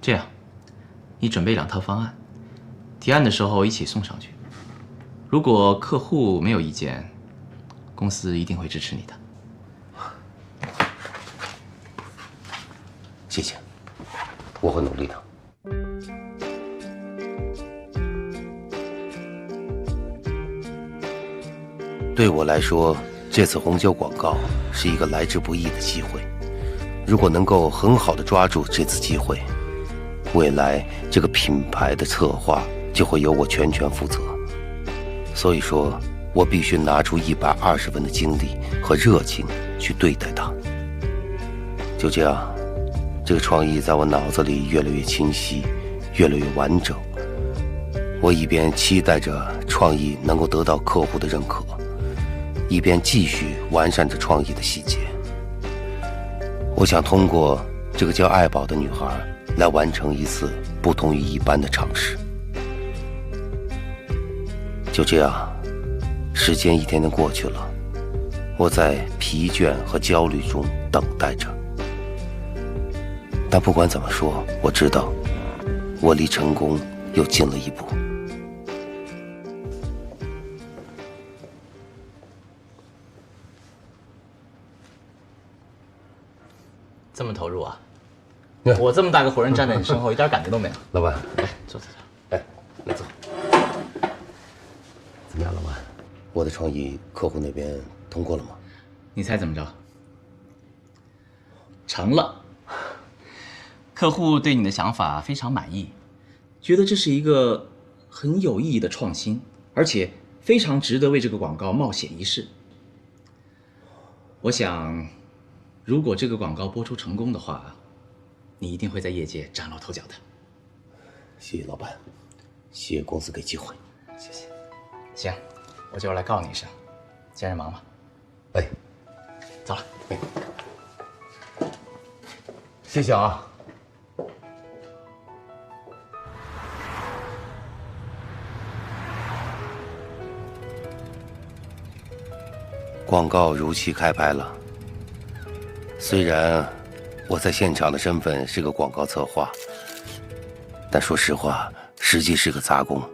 这样，你准备2套方案，提案的时候一起送上去。如果客户没有意见，公司一定会支持你的。谢谢，我会努力的。对我来说，这次红酒广告是一个来之不易的机会。如果能够很好的抓住这次机会，未来这个品牌的策划就会由我全权负责。所以说，我必须拿出120分的精力和热情去对待它。就这样，这个创意在我脑子里越来越清晰，越来越完整。我一边期待着创意能够得到客户的认可，一边继续完善着创意的细节。我想通过这个叫爱宝的女孩来完成一次不同于一般的尝试。就这样，时间一天天过去了，我在疲倦和焦虑中等待着。但不管怎么说，我知道我离成功又近了一步。这么投入啊！我这么大个活人站在你身后，一点感觉都没有。老板，来，坐这。哎，来坐。怎么样，老板？我的创意客户那边通过了吗？你猜怎么着？成了。客户对你的想法非常满意，觉得这是一个很有意义的创新，而且非常值得为这个广告冒险一试。我想，如果这个广告播出成功的话，你一定会在业界崭露头角的。谢谢老板，谢谢公司给机会。谢谢。行，我就要来告你一声，接着忙吧。哎，走了。哎，谢谢啊。广告如期开拍了。虽然我在现场的身份是个广告策划，但说实话，实际是个杂工。